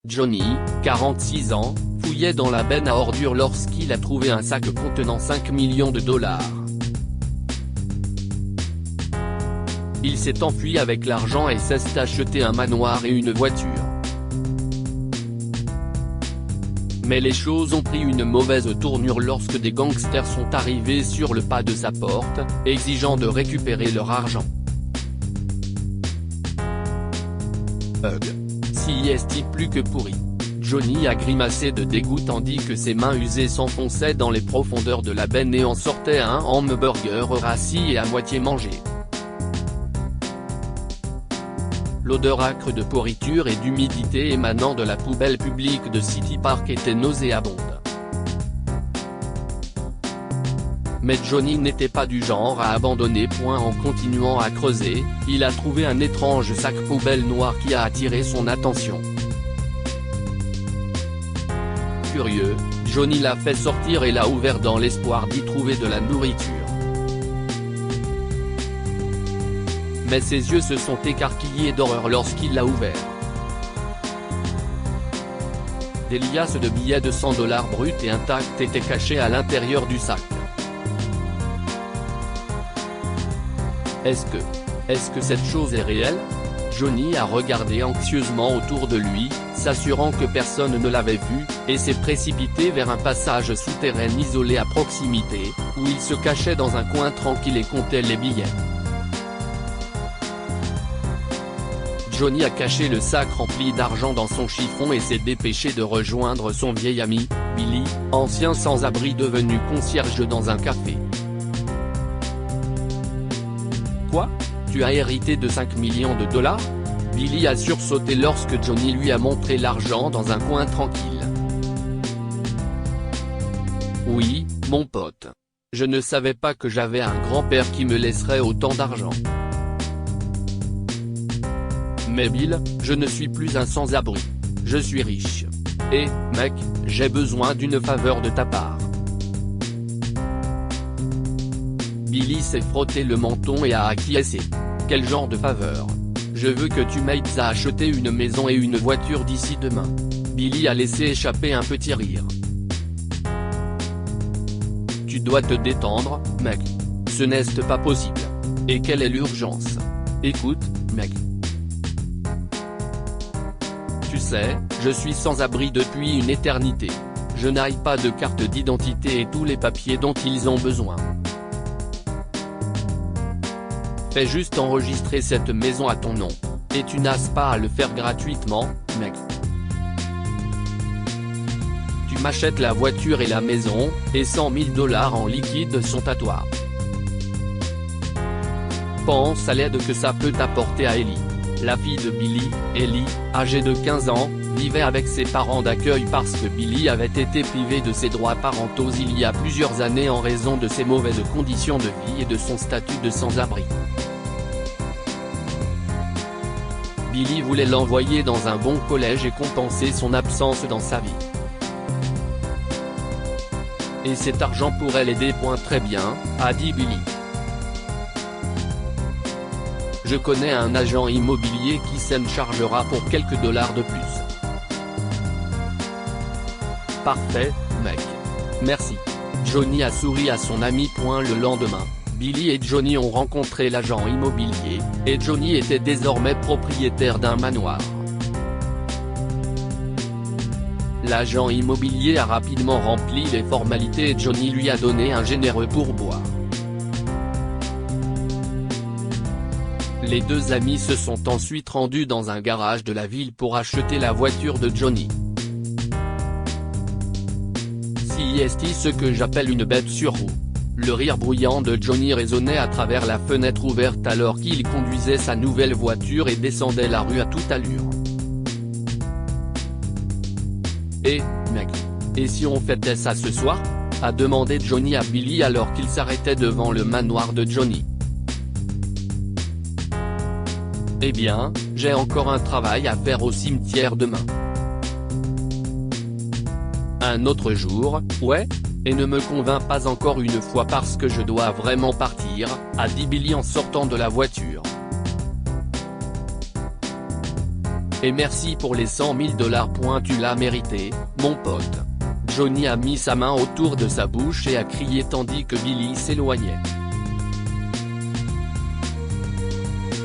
Johnny, 46 ans, fouillait dans la benne à ordures lorsqu'il a trouvé un sac contenant 5 millions de dollars. Il s'est enfui avec l'argent et s'est acheté un manoir et une voiture. Mais les choses ont pris une mauvaise tournure lorsque des gangsters sont arrivés sur le pas de sa porte, exigeant de récupérer leur argent. Si est plus que pourri. Johnny a grimacé de dégoût tandis que ses mains usées s'enfonçaient dans les profondeurs de la benne et en sortait un hamburger rassis et à moitié mangé. L'odeur âcre de pourriture et d'humidité émanant de la poubelle publique de City Park était nauséabonde. Mais Johnny n'était pas du genre à abandonner. En continuant à creuser, il a trouvé un étrange sac poubelle noir qui a attiré son attention. Curieux, Johnny l'a fait sortir et l'a ouvert dans l'espoir d'y trouver de la nourriture. Mais ses yeux se sont écarquillés d'horreur lorsqu'il l'a ouvert. Des liasses de billets de 100 $ bruts et intacts étaient cachés à l'intérieur du sac. Est-ce que cette chose est réelle? Johnny a regardé anxieusement autour de lui, s'assurant que personne ne l'avait vu, et s'est précipité vers un passage souterrain isolé à proximité, où il se cachait dans un coin tranquille et comptait les billets. Johnny a caché le sac rempli d'argent dans son chiffon et s'est dépêché de rejoindre son vieil ami, Billy, ancien sans-abri devenu concierge dans un café. Quoi? Tu as hérité de 5 millions de dollars? Billy a sursauté lorsque Johnny lui a montré l'argent dans un coin tranquille. Oui, mon pote. Je ne savais pas que j'avais un grand-père qui me laisserait autant d'argent. Mais Bill, je ne suis plus un sans-abri. Je suis riche. Et, mec, j'ai besoin d'une faveur de ta part. Billy s'est frotté le menton et a acquiescé. Quel genre de faveur? Je veux que tu m'aides à acheter une maison et une voiture d'ici demain. Billy a laissé échapper un petit rire. Tu dois te détendre, mec. Ce n'est pas possible. Et quelle est l'urgence? Écoute, mec. Tu sais, je suis sans abri depuis une éternité. Je n'ai pas de carte d'identité et tous les papiers dont ils ont besoin. Fais juste enregistrer cette maison à ton nom. Et tu n'as pas à le faire gratuitement, mec. Tu m'achètes la voiture et la maison, et 100 000 $ en liquide sont à toi. Pense à l'aide que ça peut t'apporter à Ellie. La fille de Billy, Ellie, âgée de 15 ans, vivait avec ses parents d'accueil parce que Billy avait été privé de ses droits parentaux il y a plusieurs années en raison de ses mauvaises conditions de vie et de son statut de sans-abri. Billy voulait l'envoyer dans un bon collège et compenser son absence dans sa vie. Et cet argent pourrait l'aider. Très bien, a dit Billy. Je connais un agent immobilier qui s'en chargera pour quelques dollars de plus. Parfait, mec. Merci. Johnny a souri à son ami. Le lendemain, Billy et Johnny ont rencontré l'agent immobilier, et Johnny était désormais propriétaire d'un manoir. L'agent immobilier a rapidement rempli les formalités et Johnny lui a donné un généreux pourboire. Les deux amis se sont ensuite rendus dans un garage de la ville pour acheter la voiture de Johnny. C'est ce que j'appelle une bête sur roue. Le rire bruyant de Johnny résonnait à travers la fenêtre ouverte alors qu'il conduisait sa nouvelle voiture et descendait la rue à toute allure. Eh, mec. Et si on fêtait ça ce soir? A demandé Johnny à Billy alors qu'il s'arrêtait devant le manoir de Johnny. Eh bien, j'ai encore un travail à faire au cimetière demain. Un autre jour, ouais? Et ne me convainc pas encore une fois parce que je dois vraiment partir, a dit Billy en sortant de la voiture. Et merci pour les 100 000 $. Tu l'as mérité, mon pote. Johnny a mis sa main autour de sa bouche et a crié tandis que Billy s'éloignait.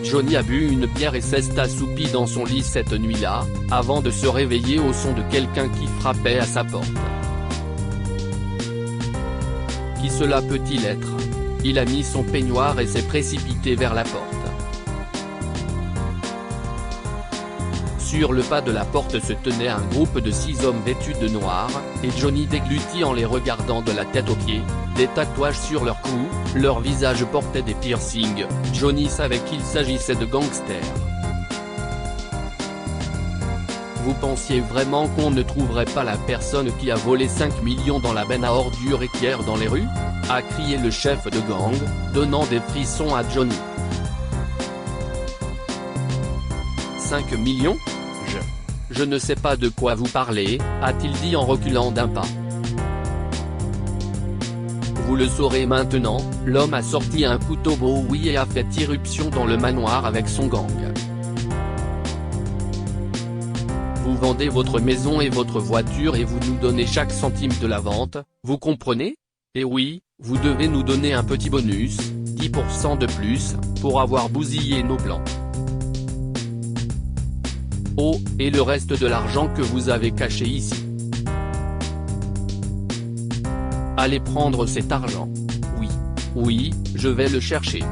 Johnny a bu une bière et s'est assoupi dans son lit cette nuit-là, avant de se réveiller au son de quelqu'un qui frappait à sa porte. Qui cela peut-il être? Il a mis son peignoir et s'est précipité vers la porte. Sur le pas de la porte se tenait un groupe de 6 hommes vêtus de noir, et Johnny déglutit en les regardant de la tête aux pieds, des tatouages sur leur cou, leur visage portait des piercings. Johnny savait qu'il s'agissait de gangsters. Vous pensiez vraiment qu'on ne trouverait pas la personne qui a volé 5 millions dans la benne à ordures et qui erre dans les rues? A crié le chef de gang, donnant des frissons à Johnny. 5 millions? Je ne sais pas de quoi vous parlez, a-t-il dit en reculant d'un pas. Vous le saurez maintenant, l'homme a sorti un couteau Bowie et a fait irruption dans le manoir avec son gang. Vous vendez votre maison et votre voiture et vous nous donnez chaque centime de la vente, vous comprenez? Et oui, vous devez nous donner un petit bonus, 10% de plus, pour avoir bousillé nos plans. Oh, et le reste de l'argent que vous avez caché ici. Allez prendre cet argent. Oui, je vais le chercher.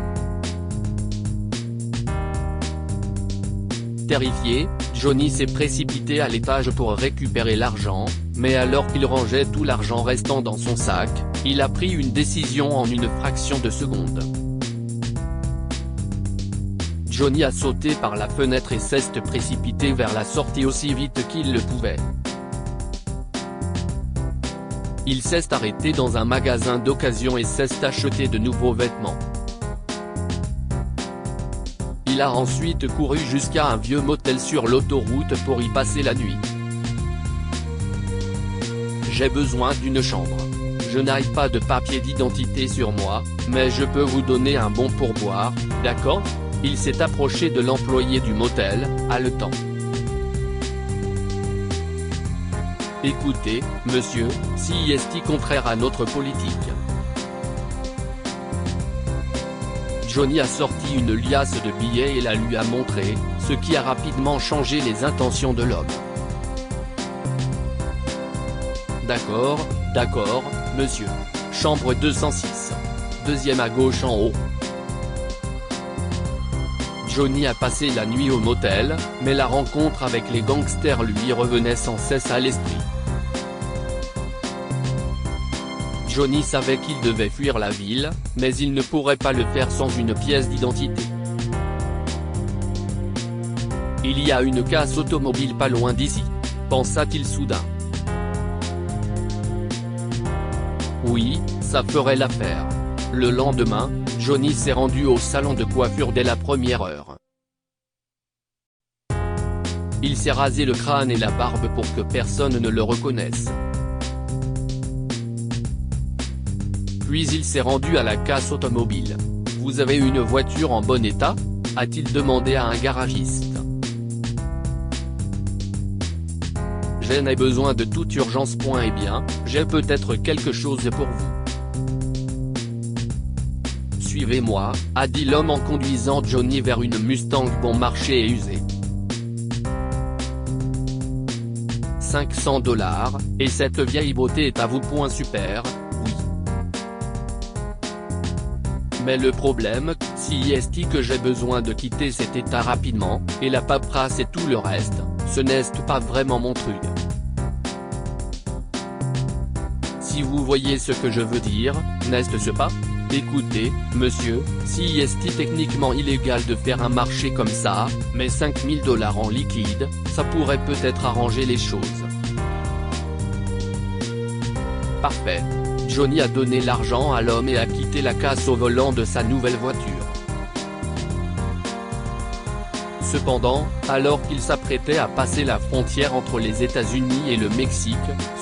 Terrifié, Johnny s'est précipité à l'étage pour récupérer l'argent, mais alors qu'il rangeait tout l'argent restant dans son sac, il a pris une décision en une fraction de seconde. Johnny a sauté par la fenêtre et s'est précipité vers la sortie aussi vite qu'il le pouvait. Il s'est arrêté dans un magasin d'occasion et s'est acheté de nouveaux vêtements. Il a ensuite couru jusqu'à un vieux motel sur l'autoroute pour y passer la nuit. J'ai besoin d'une chambre. Je n'ai pas de papier d'identité sur moi, mais je peux vous donner un bon pourboire, d'accord? Il s'est approché de l'employé du motel, haletant. Écoutez, monsieur, si est contraire à notre politique. Johnny a sorti une liasse de billets et la lui a montré, ce qui a rapidement changé les intentions de l'homme. D'accord, monsieur. Chambre 206. Deuxième à gauche en haut. Johnny a passé la nuit au motel, mais la rencontre avec les gangsters lui revenait sans cesse à l'esprit. Johnny savait qu'il devait fuir la ville, mais il ne pourrait pas le faire sans une pièce d'identité. Il y a une casse automobile pas loin d'ici, pensa-t-il soudain. Oui, ça ferait l'affaire. Le lendemain, Johnny s'est rendu au salon de coiffure dès la première heure. Il s'est rasé le crâne et la barbe pour que personne ne le reconnaisse. Puis il s'est rendu à la casse automobile. « Vous avez une voiture en bon état ?» a-t-il demandé à un garagiste. « Je n'ai besoin de toute urgence. Eh bien, j'ai peut-être quelque chose pour vous. » « Suivez-moi » a dit l'homme en conduisant Johnny vers une Mustang bon marché et usée. 500 $, et cette vieille beauté est à vous. Super, oui. Mais le problème, si est que j'ai besoin de quitter cet état rapidement, et la paperasse et tout le reste, ce n'est pas vraiment mon truc. Si vous voyez ce que je veux dire, n'est-ce pas? Écoutez, monsieur, si est techniquement illégal de faire un marché comme ça, mais 5 000 $ en liquide, ça pourrait peut-être arranger les choses. Parfait. Johnny a donné l'argent à l'homme et a quitté la casse au volant de sa nouvelle voiture. Cependant, alors qu'il s'apprêtait à passer la frontière entre les États-Unis et le Mexique,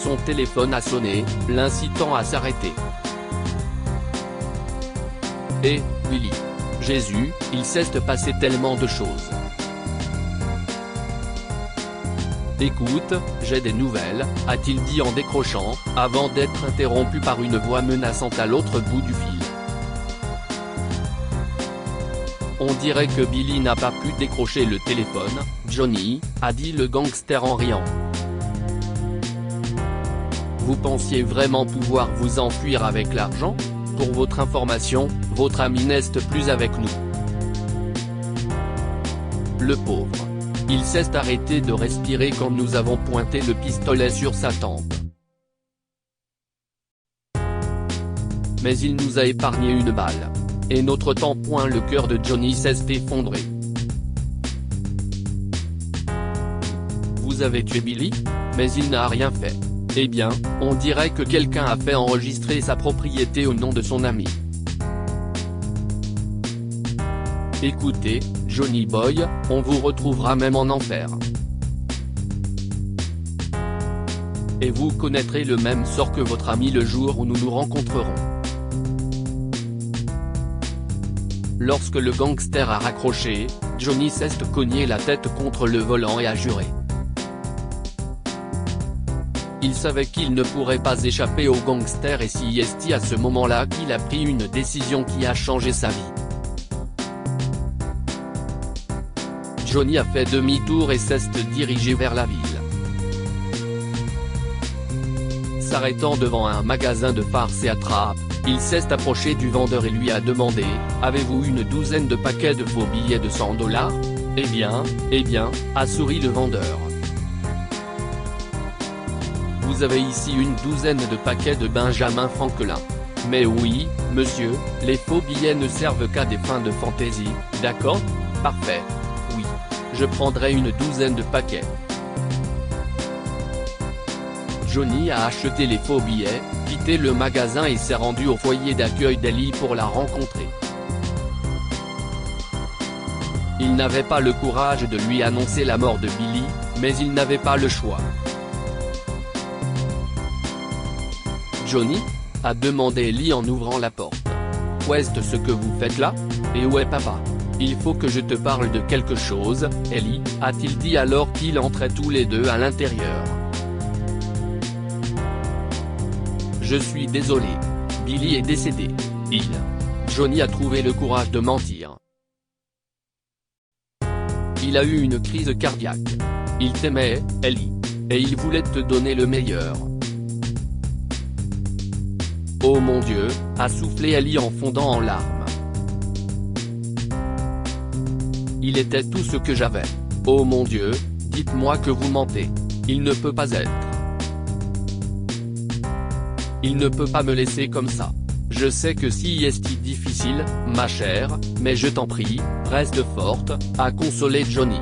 son téléphone a sonné, l'incitant à s'arrêter. Et, Willy. Jésus, il s'est passé tellement de choses. Écoute, j'ai des nouvelles, a-t-il dit en décrochant, avant d'être interrompu par une voix menaçante à l'autre bout du fil. On dirait que Billy n'a pas pu décrocher le téléphone, Johnny, a dit le gangster en riant. Vous pensiez vraiment pouvoir vous enfuir avec l'argent? Pour votre information, votre ami n'est plus avec nous. Le pauvre. Il s'est arrêté de respirer quand nous avons pointé le pistolet sur sa tempe. Mais il nous a épargné une balle. Et notre tampon, le cœur de Johnny s'est effondré. Vous avez tué Billy? Mais il n'a rien fait. Eh bien, on dirait que quelqu'un a fait enregistrer sa propriété au nom de son ami. Écoutez, Johnny Boy, on vous retrouvera même en enfer. Et vous connaîtrez le même sort que votre ami le jour où nous nous rencontrerons. Lorsque le gangster a raccroché, Johnny s'est cogné la tête contre le volant et a juré. Il savait qu'il ne pourrait pas échapper au gangster et c'est à ce moment-là qu'il a pris une décision qui a changé sa vie. Johnny a fait demi-tour et s'est dirigé vers la ville. S'arrêtant devant un magasin de farces et attrapes, il s'est approché du vendeur et lui a demandé « Avez-vous une douzaine de paquets de faux billets de 100 $? Eh bien, a souri le vendeur. Vous avez ici une douzaine de paquets de Benjamin Franklin. Mais oui, monsieur, les faux billets ne servent qu'à des fins de fantaisie, d'accord? Parfait. Oui. Je prendrai une douzaine de paquets. Johnny a acheté les faux billets, quitté le magasin et s'est rendu au foyer d'accueil d'Ellie pour la rencontrer. Il n'avait pas le courage de lui annoncer la mort de Billy, mais il n'avait pas le choix. Johnny? A demandé Ellie en ouvrant la porte. Qu'est-ce ce que vous faites là? Et où est papa? Il faut que je te parle de quelque chose, Ellie, a-t-il dit alors qu'ils entraient tous les deux à l'intérieur. Je suis désolé. Billy est décédé. Johnny a trouvé le courage de mentir. Il a eu une crise cardiaque. Il t'aimait, Ellie. Et il voulait te donner le meilleur. Oh mon Dieu, a soufflé Ellie en fondant en larmes. Il était tout ce que j'avais. Oh mon Dieu, dites-moi que vous mentez. Il ne peut pas être. Il ne peut pas me laisser comme ça. Je sais que si est difficile, ma chère, mais je t'en prie, reste forte, a consolé Johnny.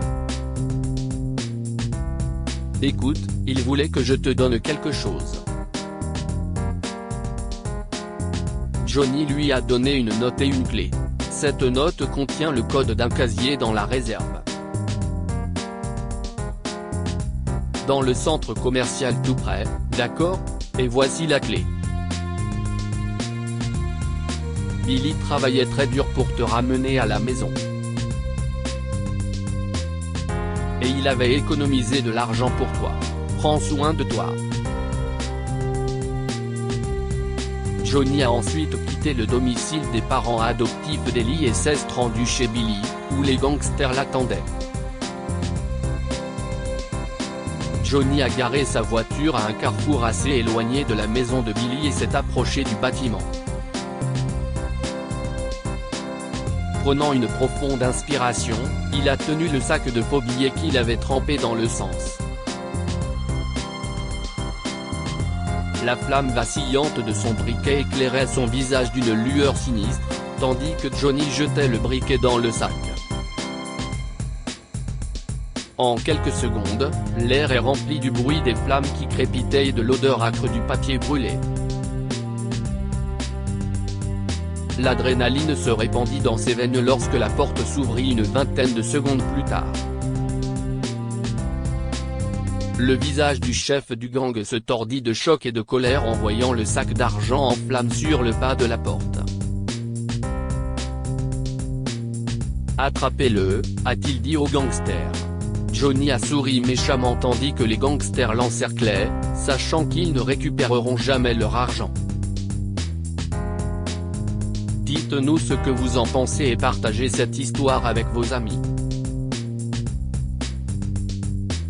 Écoute, il voulait que je te donne quelque chose. Johnny lui a donné une note et une clé. Cette note contient le code d'un casier dans la réserve. Dans le centre commercial tout près, d'accord? Et voici la clé. Billy travaillait très dur pour te ramener à la maison. Et il avait économisé de l'argent pour toi. Prends soin de toi. Johnny a ensuite quitté le domicile des parents adoptifs d'Ellie et s'est rendu chez Billy, où les gangsters l'attendaient. Johnny a garé sa voiture à un carrefour assez éloigné de la maison de Billy et s'est approché du bâtiment. Prenant une profonde inspiration, il a tenu le sac de faux billets qu'il avait trempé dans le sens. La flamme vacillante de son briquet éclairait son visage d'une lueur sinistre, tandis que Johnny jetait le briquet dans le sac. En quelques secondes, l'air est rempli du bruit des flammes qui crépitaient et de l'odeur âcre du papier brûlé. L'adrénaline se répandit dans ses veines lorsque la porte s'ouvrit une vingtaine de secondes plus tard. Le visage du chef du gang se tordit de choc et de colère en voyant le sac d'argent en flammes sur le pas de la porte. « Attrapez-le », a-t-il dit au gangster. Johnny a souri méchamment tandis que les gangsters l'encerclaient, sachant qu'ils ne récupéreront jamais leur argent. Dites-nous ce que vous en pensez et partagez cette histoire avec vos amis.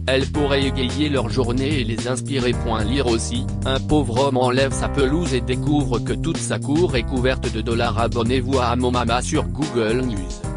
Elle pourrait égayer leur journée et les inspirer. Lire aussi, un pauvre homme enlève sa pelouse et découvre que toute sa cour est couverte de dollars. Abonnez-vous à Amomama sur Google News.